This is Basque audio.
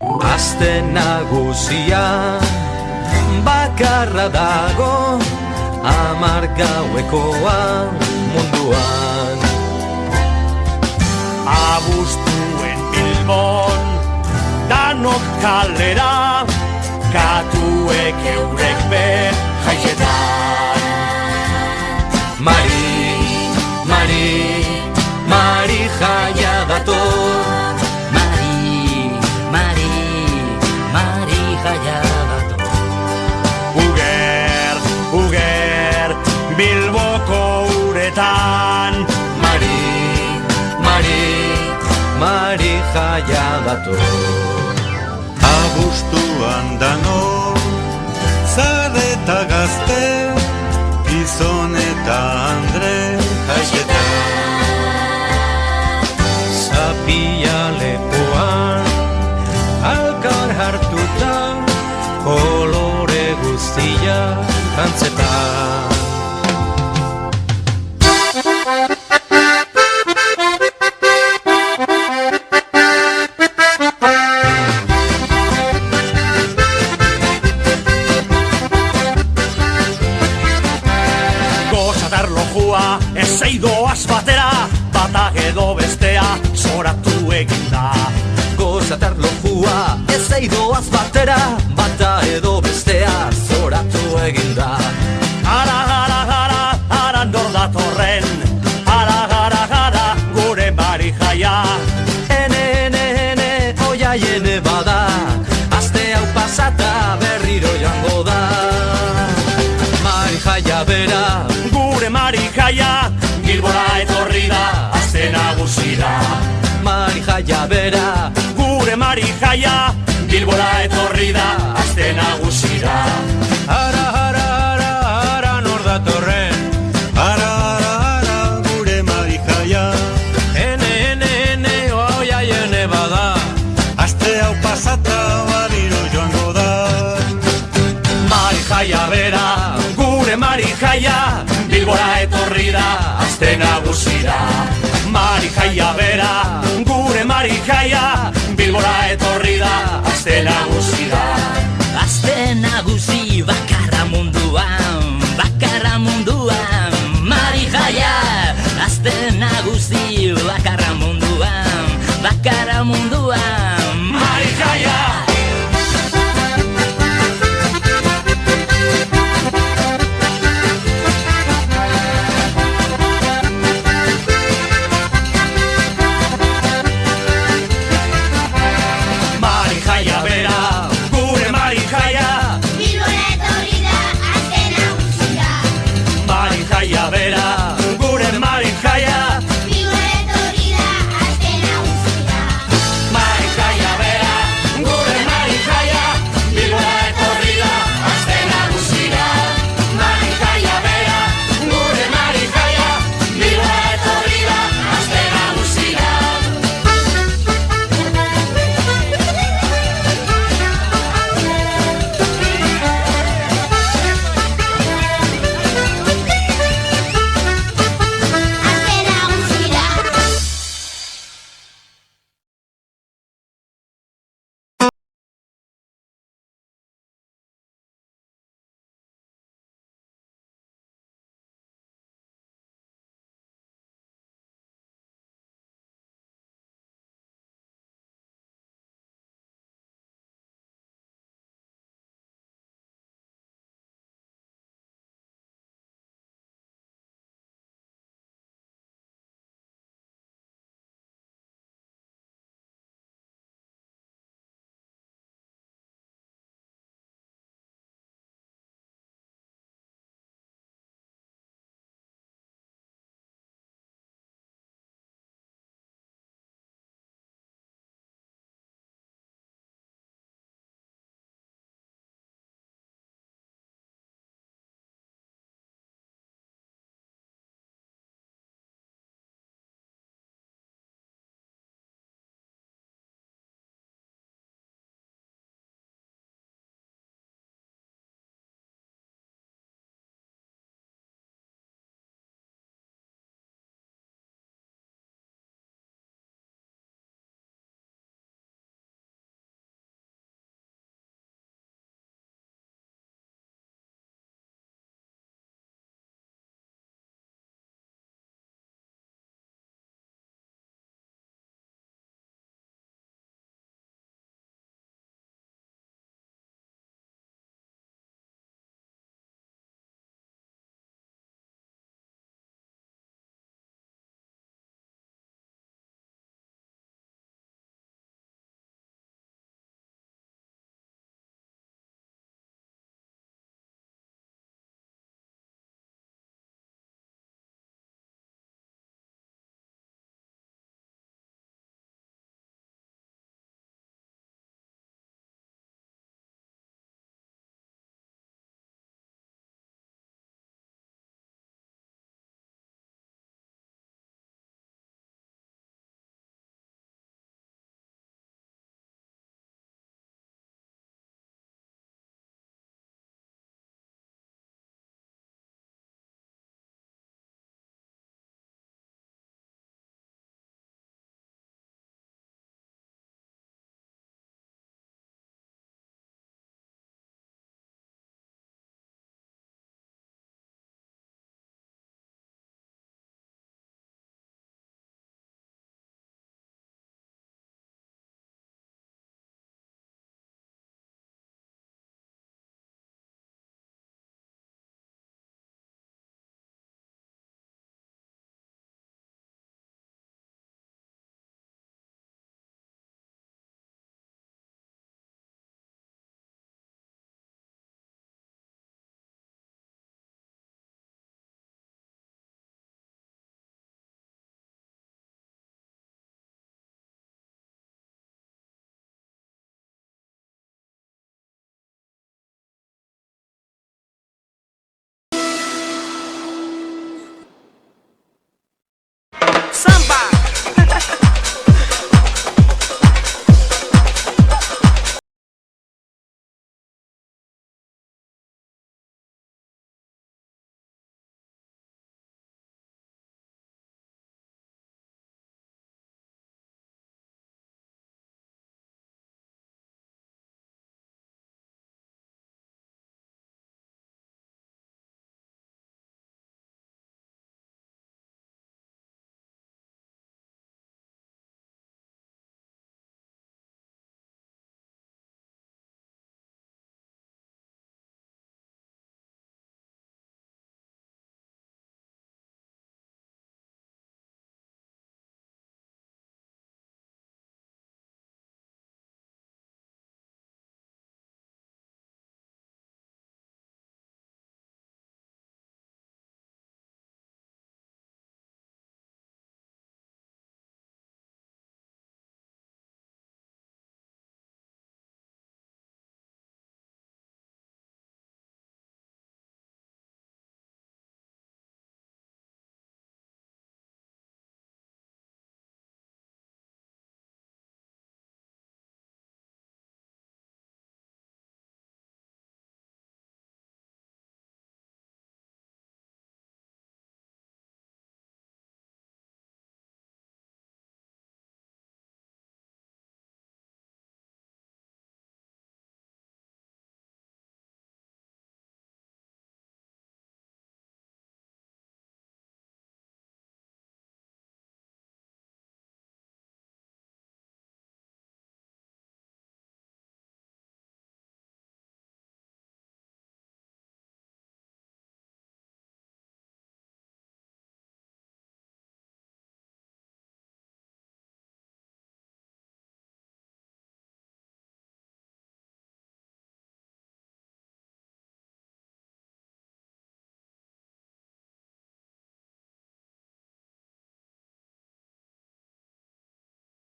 Aste nagusia bakarra dago, 10 gauekoa munduan. Abuztuen Bilbon, danok kalera, katuek eurek be jaietan. Mari jaia dator. Mari jaia dator. Uger, Bilboko uretan. Mari jaia dator. Abuztuan dano, zale eta gazte, gizon eta andre jaietan. Zapia lepoan, alkar hartuta, kolore guztia antzetan. Ez eidoaz batera, bata edo bestea, zoratu eginda. Gozatar lojua, ez eidoaz batera, bata edo bestea, zoratu eginda. Ara nor datorren, ara, gure Mari jaia. Ene, oiaiene bada, aste hau pasata berriro joango da. Mari jaia bera, gure Mari jaia, Bilbora etorri da, aste nagusira. Mari jaia bera, gure Mari jaia, Bilbora etorri da, aste nagusira. Ara, nor datorren. Ara, gure Mari jaia. Ene, oiaiene bada, Aste hau pasata bariro joango da. Mari jaia bera, gure Mari jaia, Bilbora etorri da, aste nagusira. Mari jaia bera, gure Mari jaia, Bilbora etorri da, aste nagusira.